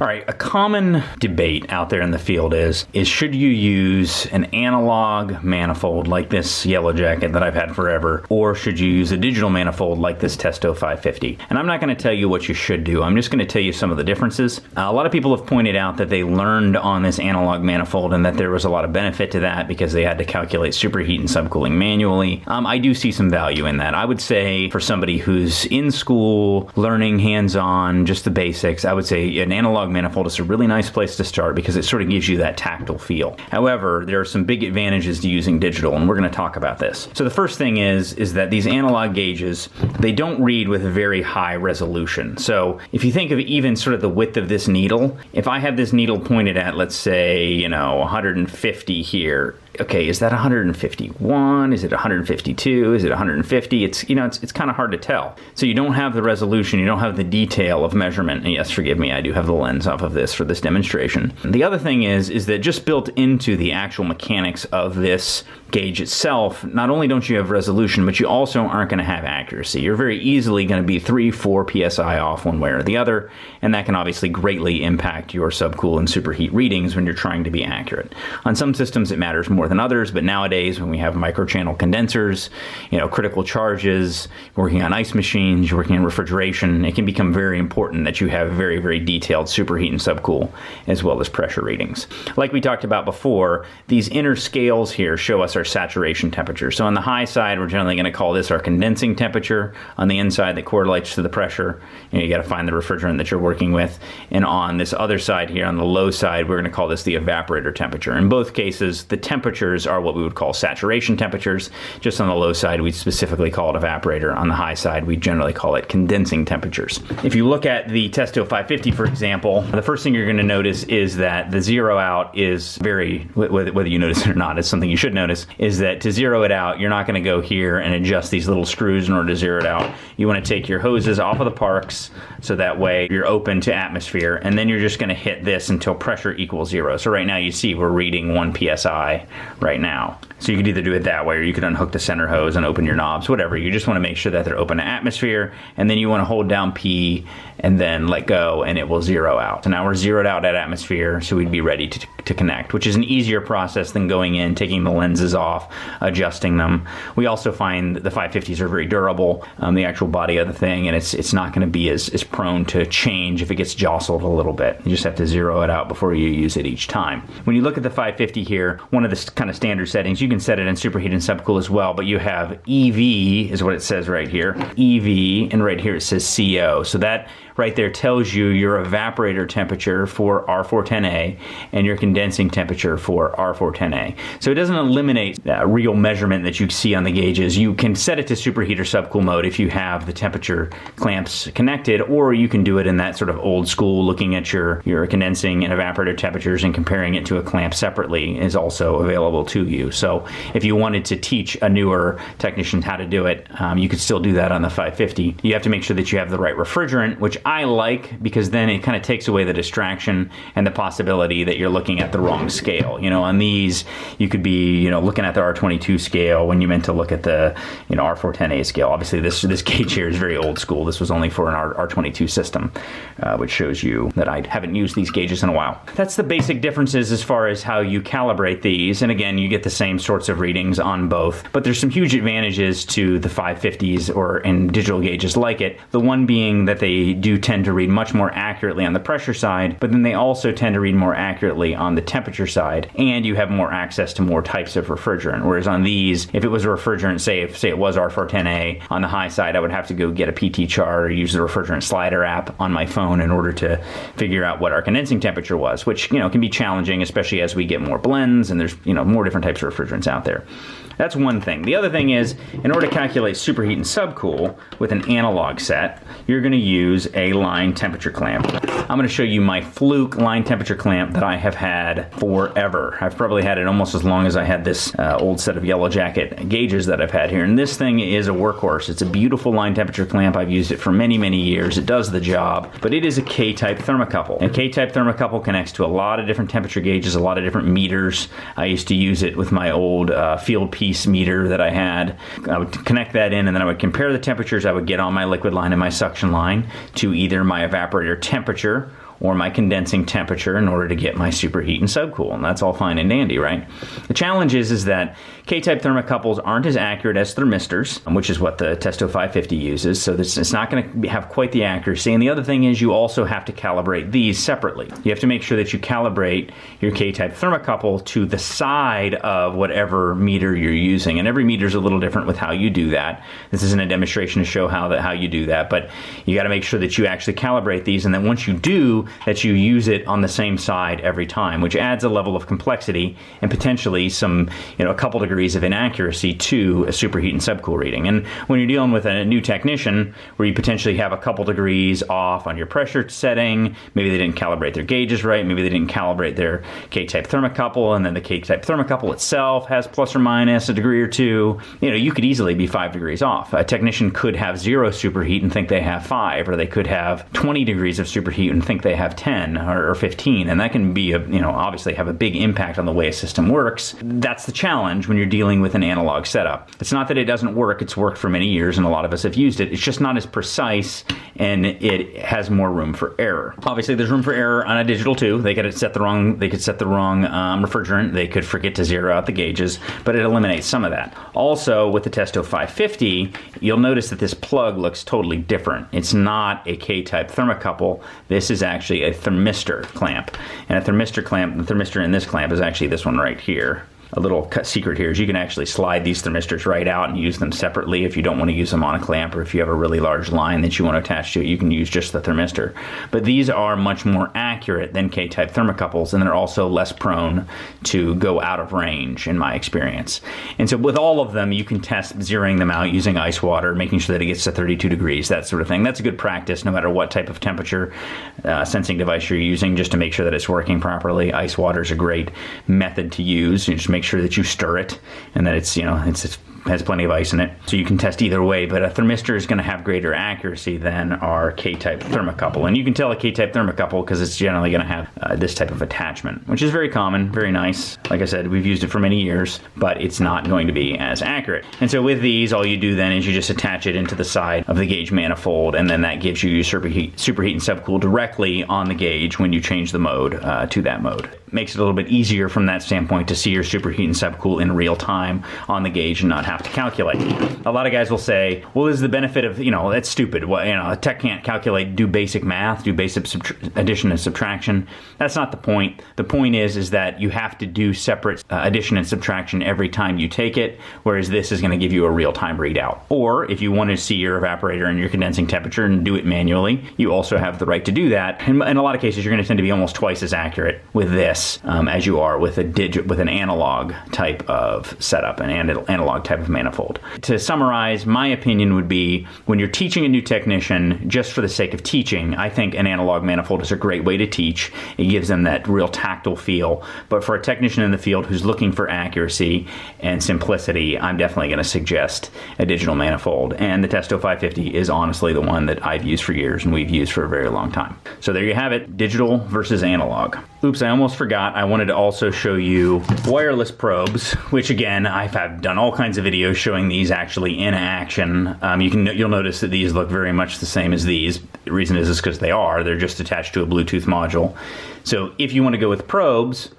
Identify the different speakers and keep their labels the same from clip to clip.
Speaker 1: All right, a common debate out there in the field is should you use an analog manifold like this Yellow Jacket that I've had forever, or should you use a digital manifold like this Testo 550? And I'm not going to tell you what you should do. I'm just going to tell you some of the differences. A lot of people have pointed out that they learned on this analog manifold and that there was a lot of benefit to that because they had to calculate superheat and subcooling manually. I do see some value in that. I would say for somebody who's in school, learning hands-on, just the basics, I would say an analog manifold is a really nice place to start because it sort of gives you that tactile feel. However, there are some big advantages to using digital, and we're going to talk about this. So the first thing is that these analog gauges, they don't read with a very high resolution. So if you think of even sort of the width of this needle, if I have this needle pointed at, let's say, 150 here, okay, is that 151? Is it 152? Is it 150? It's kind of hard to tell. So you don't have the resolution, you don't have the detail of measurement. And yes, forgive me, I do have the lens off of this for this demonstration. The other thing is that just built into the actual mechanics of this gauge itself, not only don't you have resolution, but you also aren't going to have accuracy. You're very easily going to be 3-4 psi off one way or the other, and that can obviously greatly impact your subcool and superheat readings when you're trying to be accurate. On some systems it matters more than others, but nowadays when we have microchannel condensers, critical charges, working on ice machines, you're working on refrigeration, it can become very important that you have very, very detailed superheat and subcool as well as pressure readings. Like we talked about before, these inner scales here show us our saturation temperature. So on the high side, we're generally going to call this our condensing temperature. On the inside, that correlates to the pressure. You got to find the refrigerant that you're working with. And on this other side here, on the low side, we're going to call this the evaporator temperature. In both cases, the temperatures are what we would call saturation temperatures. Just on the low side, we specifically call it evaporator. On the high side, we generally call it condensing temperatures. If you look at the Testo 550, for example, the first thing you're going to notice is that the zero out is very, whether you notice it or not, it's something you should notice, is that to zero it out, you're not going to go here and adjust these little screws in order to zero it out. You want to take your hoses off of the parks so that way you're open to atmosphere, and then you're just going to hit this until pressure equals 0. So right now you see we're reading 1 psi right now. So you could either do it that way, or you could unhook the center hose and open your knobs, whatever. You just want to make sure that they're open to atmosphere, and then you want to hold down P and then let go, and it will zero out. So now we're zeroed out at atmosphere, so we'd be ready to connect, which is an easier process than going in, taking the lenses off, adjusting them. We also find that the 550s are very durable, the actual body of the thing, and it's not going to be as prone to change if it gets jostled a little bit. You just have to zero it out before you use it each time. When you look at the 550 here, one of the kind of standard settings, you can set it in superheat and subcool as well, but you have EV is what it says right here, EV, and right here it says CO. So that right there tells you your evaporator temperature for R410A and your condensing temperature for R410A. So it doesn't eliminate that real measurement that you see on the gauges. You can set it to superheat or subcool mode if you have the temperature clamps connected, or you can do it in that sort of old school, looking at your condensing and evaporator temperatures and comparing it to a clamp separately is also available to you. So if you wanted to teach a newer technician how to do it, you could still do that on the 550. You have to make sure that you have the right refrigerant, which I like because then it kind of takes away the distraction and the possibility that you're looking at the wrong scale. On these, you could be, looking at the R22 scale when you meant to look at the, R410A scale. Obviously, this gauge here is very old school. This was only for an R22 system, which shows you that I haven't used these gauges in a while. That's the basic differences as far as how you calibrate these. And again, you get the same sorts of readings on both, but there's some huge advantages to the 550s or in digital gauges like it. The one being that they do tend to read much more accurately on the pressure side, but then they also tend to read more accurately on the temperature side, and you have more access to more types of refrigerant. Whereas on these, if it was a refrigerant, say it was R410A, on the high side I would have to go get a PT chart or use the refrigerant slider app on my phone in order to figure out what our condensing temperature was, which can be challenging, especially as we get more blends and there's more different types of refrigerants out there. That's one thing. The other thing is, in order to calculate superheat and subcool with an analog set, you're going to use a line temperature clamp. I'm going to show you my Fluke line temperature clamp that I have had forever. I've probably had it almost as long as I had this old set of Yellow Jacket gauges that I've had here. And this thing is a workhorse. It's a beautiful line temperature clamp. I've used it for many, many years. It does the job, but it is a K-type thermocouple. A K-type thermocouple connects to a lot of different temperature gauges, a lot of different meters. I used to use it with my old field piece meter that I had. I would connect that in, and then I would compare the temperatures I would get on my liquid line and my suction line to either my evaporator temperature or my condensing temperature in order to get my superheat and subcool, and that's all fine and dandy, right? The challenge is that K-type thermocouples aren't as accurate as thermistors, which is what the Testo 550 uses, so it's not going to have quite the accuracy. And the other thing is you also have to calibrate these separately. You have to make sure that you calibrate your K-type thermocouple to the side of whatever meter you're using, and every meter is a little different with how you do that. This isn't a demonstration to show how you do that, but you got to make sure that you actually calibrate these, and then once you do, that you use it on the same side every time, which adds a level of complexity and potentially some, a couple degrees of inaccuracy to a superheat and subcool reading. And when you're dealing with a new technician where you potentially have a couple degrees off on your pressure setting, maybe they didn't calibrate their gauges right, maybe they didn't calibrate their K-type thermocouple, and then the K-type thermocouple itself has plus or minus a degree or two, you could easily be 5 degrees off. A technician could have 0 superheat and think they have 5, or they could have 20 degrees of superheat and think they have 10 or 15, and that can be obviously have a big impact on the way a system works. That's the challenge when you're dealing with an analog setup. It's not that it doesn't work, it's worked for many years and a lot of us have used it. It's just not as precise and it has more room for error. Obviously there's room for error on a digital too. They could set the wrong refrigerant, they could forget to zero out the gauges, but it eliminates some of that. Also with the Testo 550, you'll notice that this plug looks totally different. It's not a K-type thermocouple. This is actually a thermistor clamp. And a thermistor clamp, the thermistor in this clamp is actually this one right here. A little secret here is you can actually slide these thermistors right out and use them separately if you don't want to use them on a clamp, or if you have a really large line that you want to attach to it, you can use just the thermistor. But these are much more accurate than K-type thermocouples, and they're also less prone to go out of range in my experience. And so with all of them, you can test zeroing them out using ice water, making sure that it gets to 32 degrees, that sort of thing. That's a good practice no matter what type of temperature sensing device you're using, just to make sure that it's working properly. Ice water is a great method to use. You just make sure that you stir it and that it's has plenty of ice in it. So you can test either way, but a thermistor is going to have greater accuracy than our K-type thermocouple. And you can tell a K-type thermocouple because it's generally going to have this type of attachment, which is very common, very nice. Like I said, we've used it for many years, but it's not going to be as accurate. And so with these, all you do then is you just attach it into the side of the gauge manifold, and then that gives you your superheat and subcool directly on the gauge when you change the mode to that mode. Makes it a little bit easier from that standpoint to see your superheat and subcool in real time on the gauge and not have to calculate. A lot of guys will say, well, this is the benefit of, that's stupid. Well, a tech can't calculate, do basic math, do basic addition and subtraction. That's not the point. The point is that you have to do separate addition and subtraction every time you take it, whereas this is going to give you a real-time readout. Or if you want to see your evaporator and your condensing temperature and do it manually, you also have the right to do that. In a lot of cases, you're going to tend to be almost twice as accurate with this as you are with an analog type of setup, an analog type of manifold. To summarize, my opinion would be when you're teaching a new technician, just for the sake of teaching, I think an analog manifold is a great way to teach. It gives them that real tactile feel. But for a technician in the field who's looking for accuracy and simplicity, I'm definitely going to suggest a digital manifold. And the Testo 550 is honestly the one that I've used for years and we've used for a very long time. So there you have it, digital versus analog. Oops, I almost forgot. I wanted to also show you wireless probes, which again, I've done all kinds of videos showing these actually in action. You'll notice that these look very much the same as these. The reason is because they're just attached to a Bluetooth module. So if you want to go with probes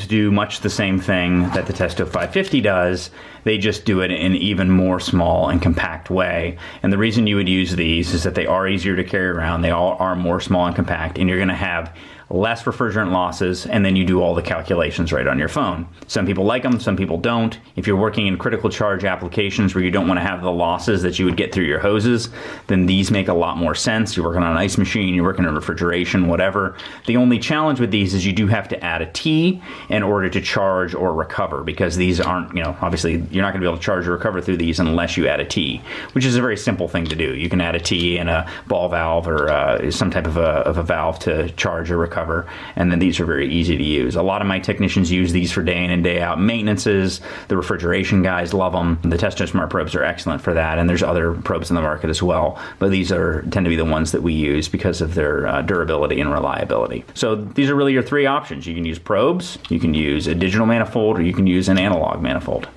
Speaker 1: do much the same thing that the Testo 550 does. They just do it in an even more small and compact way. And the reason you would use these is that they are easier to carry around. They all are more small and compact, and you're going to have less refrigerant losses, and then you do all the calculations right on your phone. Some people like them, some people don't. If you're working in critical charge applications where you don't want to have the losses that you would get through your hoses, then these make a lot more sense. You're working on an ice machine, you're working on refrigeration, whatever. The only challenge with these is you do have to add a T in order to charge or recover, because these aren't, obviously you're not going to be able to charge or recover through these unless you add a T, which is a very simple thing to do. You can add a T and a ball valve or some type of a valve to charge or recover. And then these are very easy to use. A lot of my technicians use these for day in and day out maintenances. The refrigeration guys love them. The Testo Smart probes are excellent for that, and there's other probes in the market as well. But these tend to be the ones that we use because of their durability and reliability. So these are really your three options. You can use probes, you can use a digital manifold, or you can use an analog manifold.